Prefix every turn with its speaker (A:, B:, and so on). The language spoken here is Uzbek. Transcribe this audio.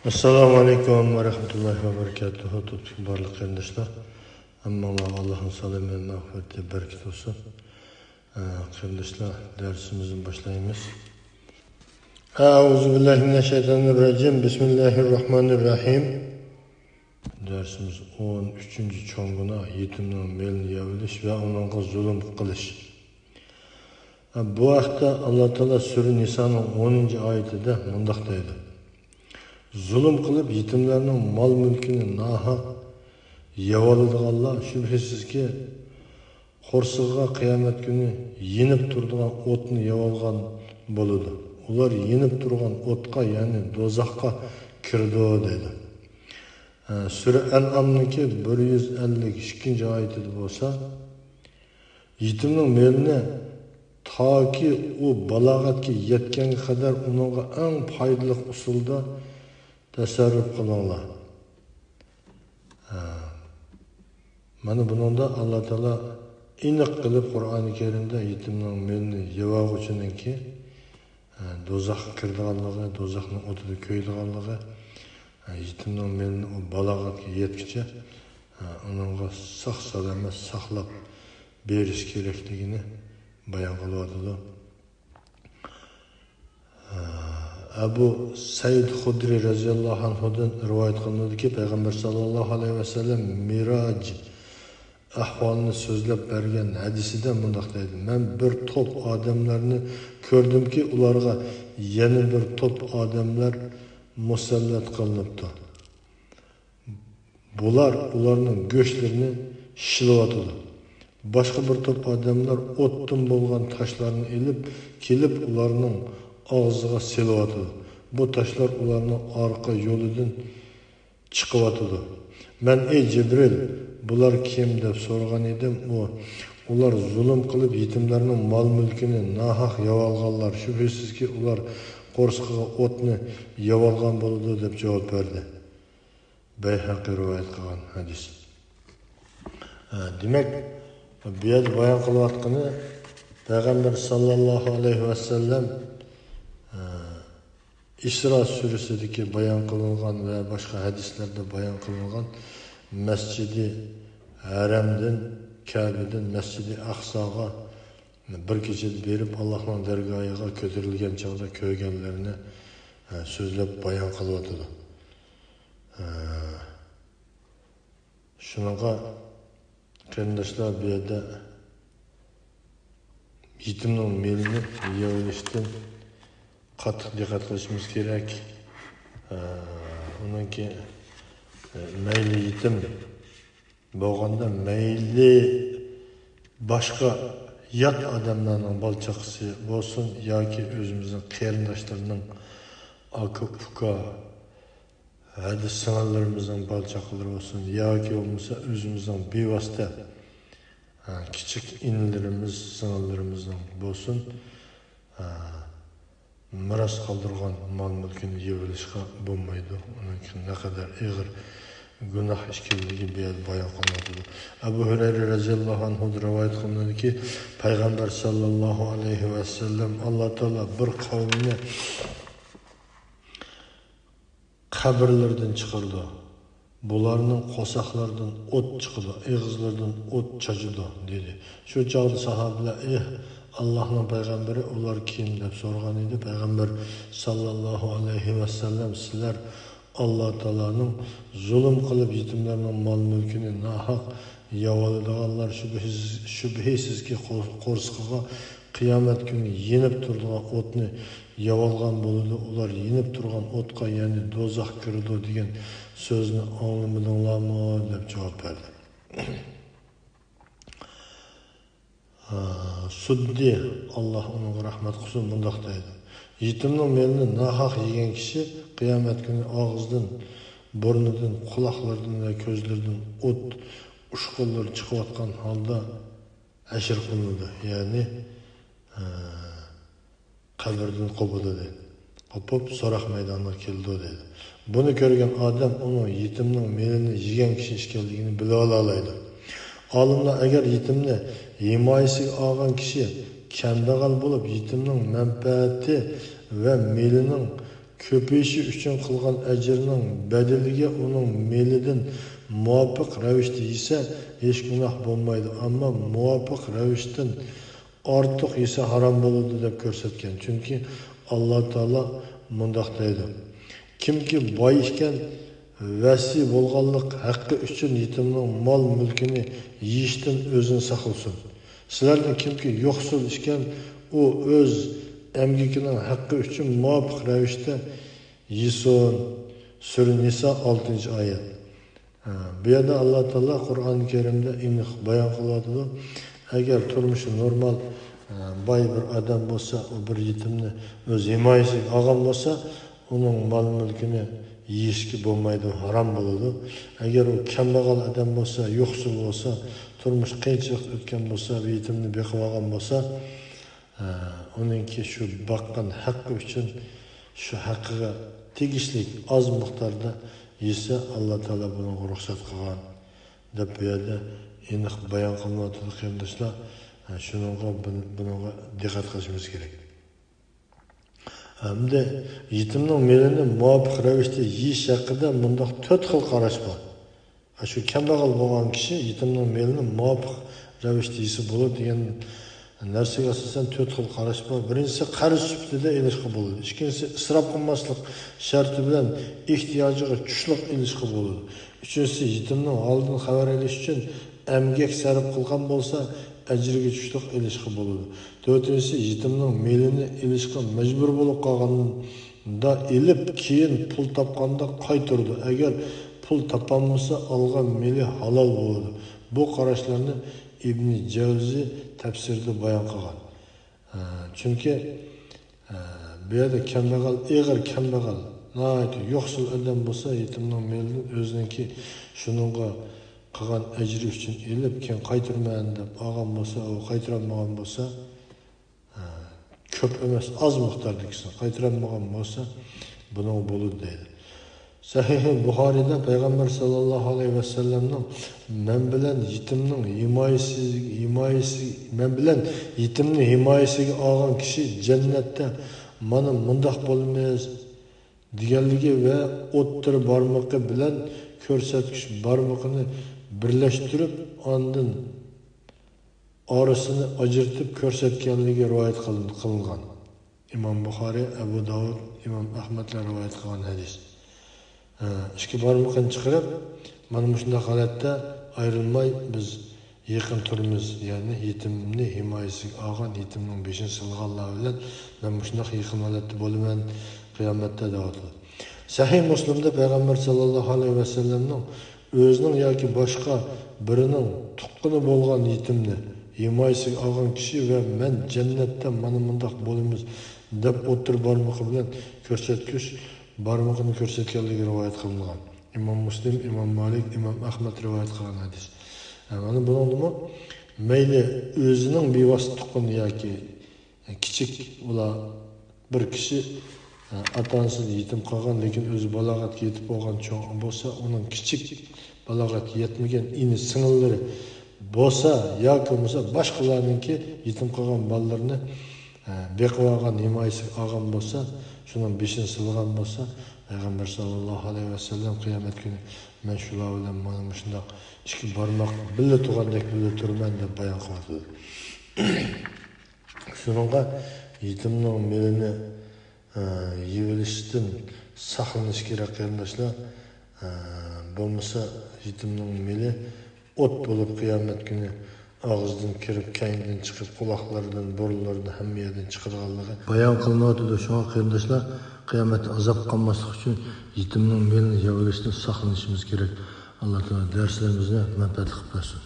A: Assalomu alaykum va rahmatullohi va barakatuh. Barlik qarindoshlar. Hammaga Allohning salomati, mag'firati, barakati bo'lsin. Qarindoshlar, darsimizni boshlaymiz. A'udzu billahi minash shaytonir rojim. Bismillahirrohmanirrohim. Dersimiz 13-cho'ng gunoh, yetimning melini yavilish va unga zulm qilish. Bu vaqtda Alloh taolo sura Nisoning 10-oyatida mundaq deydi: Zulm qilib yetimlarning mol mulkini nahaq yevoladiganlar shubhasizki qo'rsig'iga qiyomat kuni yenib turadigan o'tni yevolgan bo'ladi. Ular yenib turgan o'tqa, ya'ni do'zaxga kirdi dedi. Sura Al-Am'niki 152-oyatida bo'lsa, yetimning melini toki u balog'atga yetganga qadar uningga eng foydali usulda tasarruf qilinglar. Mana buningda Alloh taolo aniq qilib Qur'oni Karimda yetimning melini yevog'uchininki do'zaxga kirdiganligi, do'zaxning o'tida ko'ydiganligi, yetimning melini u balog'atga yetguncha uningga sog'-salomat saqlab berish kerakligini bayon qilyapti. Abu Said Xudri radhiyallohu anhudan rivoyat qilinadiki, payg'ambar sallallohu alayhi vasallam Miroj ahvolini so'zlab bergan hadisida bunday deydi: "Men bir to'p odamlarni ko'rdimki, ularga yana bir to'p odamlar musallat qilinibdi. Bular ularning go'shtlarini shilyotdi. Boshqa bir to'p odamlar o'tdan bo'lgan toshlarni ilib kelib ularning og'ziga selyotdi. Bu toshlar ularning orqa yo'lidan chiqyotdi. Men ey Jibril, bular kim deb so'ragan edim. Ular zulm qilib yetimlarning mol mulkini nahaq yevolganlar. Shubhasizki ular qo'rsig'iga o'tni yevolgan bo'ladi deb javob berdi. Bayhaqi rivoyat qilgan hadis. Demak, bu yerda bayon qilayotgani payg'ambar sallallohu alayhi vasallam Isro surasidagi bayon qilingan va boshqa hadislarda bayon qilingan Masjidi Haramdan, Ka'badan Masjidi Aqsoga bir kechada berib Allohning dargohiga ko'tarilgan chog'da ko'rganlarini so'zlab bayon qilyapti. Shunaqa qarindoshlar, bu yerda yetimning melini yevolishdan qattiq diqqat qilishimiz kerak. Uningki mayli yetim bo'lganda, mayli boshqa yot odamlarning bolchaqisi bo'lsin yoki o'zimizning qarindoshlarining aka uka hadis sing'illarimizning bolchaqalari bo'lsin yoki bo'lmasa o'zimizning bevosita kichik inlarimiz, sing'illarimizning bo'lsin, miros qoldirgan mol mulkini yevilishga bo'lmaydi. Uning naqadar og'ir gunoh ishkilligi bu yerda bayon qilinadi. Abu Hurayra radhiyallohu anhu rivoyat qilinadiki, payg'ambar sallallohu alayhi vasallam Alloh taolo bir qavmni qabrlardan chiqardi. Bularning qo'saqlaridan o't chiqdi, og'izlaridan o't cho'chidi dedi. Shu chog'da sahobalar Allohning payg'ambari ular kim deb so'ragan edi. Payg'ambar sallallohu alayhi vasallam sizlar Alloh taoloning zulm qilib yetimlarning mol mulkini nahaq yevoladiganlar shubhasizki qo'rsig'iga qiyomat kuni yenib turadigan o'tni yevolgan bo'ladi. Ular yenib turgan o'tqa, ya'ni do'zax kirdi degan so'zni anglamadinglarmi deb javob berdi. Suddi, Alloh unga rahmat qilsin, bunday deydi: yetimning melini nahaq yegan kishi qiyomat kuni og'zidan, burnidan, quloqlaridan va ko'zlaridan o't ushqunlar chiqayotgan holda ashr qilinadi, ya'ni qabrdan qopadi dedi. Qopib so'roq maydoniga keldi dedi. Buni ko'rgan odam uni yetimning melini yegan kishi ekanligini bila oladi. Olimlar agar yetimni himoyasiga olgan kishi kambag'al bo'lib, yetimning manfaati va melining ko'payishi uchun qilgan ajrining badaliga uning melidan muvofiq ravishda yesa hech gunoh bo'lmaydi, ammo muvofiq ravishdan ortiq yesa harom bo'ladi deb ko'rsatgan. Chunki Alloh taolo mundoq deydi: kimki boy ekan vasiy bo'lganlik haqqi uchun yetimning mol mulkini yeyishdan o'zini saqlasin. Sizlardan kimki yo'qsul ekan u o'z emgikining haqqi uchun muvofiq ravishda yesin. Sura Nisa 6-oyat. Bu yerda Alloh taolo Qur'oni Karimda aniq bayon qiladi. Agar turmushi normal boy bir odam bo'lsa, u bir yetimni o'z himoyasiga olgan bo'lsa, uning mol mulkini yeyishga bo'lmaydi, harom bo'ladi. Agar u kambag'al odam bo'lsa, yo'qsul bo'lsa, turmush qiyinchilik o'tgan bo'lsa, yetimni beqib olgan bo'lsa, uningki shu boqqan haqqi uchun shu haqqiga tegishli oz miqdorda yesa Alloh taolo buni ruxsat qilgan deb bu yerda aniq bayon qilinadi qarindoshlar. Shunga bunga diqqat qilishimiz kerak. Hamda yetimning melini muvofiq ravishda yeyish haqida bundoq 4 xil qarash bor. Shu kambag'al bo'lgan kishi yetimning melini muvofiq ravishda yesa bo'ladi degan narsaga asosan 4 xil qarash bor. Birinchisi qarz sifatida elishga bo'ladi. Ikkinchisi isrof qilmaslik sharti bilan ehtiyojiga kuchli elishga bo'ladi. Uchinchisi yetimning holidan xabar olish uchun emgak sarf qilgan bo'lsa ajriga tushliq elishga bo'ladi. To'rtinchisi yetimning melini elishga majbur bo'lib qolganda elib keyin pul topganda qaytardi. Agar pul topolmasa olgan meli halol bo'ladi. Bu qarashlarni İbn Javzi tafsirida bayon qilgan. Chunki bu yerda kambag'al, eg'ir kambag'al, nahayat yo'qsul odam bo'lsa, yetimning melini o'ziniki shuningga qilgan ajri uchun elib, keyin qaytarman deb olgan bo'lsa, u qaytarolmagan bo'lsa, ko'p emas, oz miqdordagisi qaytarolmagan bo'lsa, buning bo'ladi deydi. Sahih Buxoriyda Payg'ambar sallallohu alayhi vasallamning men bilan yetimni himoyasiga olgan kishi jannatda mana mundoq bo'lmaydi deganligi va o'ttir barmoqi bilan ko'rsatkich barmoqini birlashtirib, ondan orasini ajratib ko'rsatganligi rivoyat qilingan. İmam Buxoriy, Abu Davud, İmam Ahmadlar rivoyat qilgan hadis. İki barmoqni chiqarib, mana shunday holatda ayrilmay biz yaqin turimiz, ya'ni yetimni himoyasiga olgan yetimning beshini silg'anlar bilan men shunday yaqin holatda bo'laman qiyomatda deydi. Sahih Muslimda Payg'ambar sallallohu alayhi vasallamning o'zining yoki boshqa birining tuqqani bo'lgan yetimni himoyasiga olgan kishi va men jannatda mana bundoq bo'lamiz deb o'tir barmoqi bilan ko'rsatkich barmoqni ko'rsatganligi rivoyat qilingan. İmam Muslim, İmam Malik, İmam Ahmad rivoyat qilgan hadis. Mana buningmi mayli o'zining bevosita tuqqani yoki kichik ular bir kishi ota-onasi yetim qolgan, lekin o'zi balog'atga yetib bo'lgan cho'ng bo'lsa, uning kichik balog'atga yetmagan ini singillari bo'lsa yoki bo'lmasa boshqalarningki yetim qolgan bolalarni beqib olgan, himoyasiga olgan bo'lsa, shuning beshini silgan bo'lsa, Payg'ambar sallallohu alayhi vasallam qiyomat kuni men shular bilan mana shunday ikki barmoq birga turgandek birga turman deb bayon qiladi. Shuningga yetimning melini yevilishdan saqlanish kerak qarindoshlar. Bo'lmasa yetimning meli o't bo'lib qiyomat kuni og'izdan kirib, kayindan chiqib, quloqlaridan, burunlaridan hamma yerdan chiqarganligi bayon qilinadi. Shunga qarindoshlar, qiyomatda azob qolmaslik uchun yetimning melini yevilishdan saqlanishimiz kerak. Alloh taolo darslarimizni manfaat qilib bersin.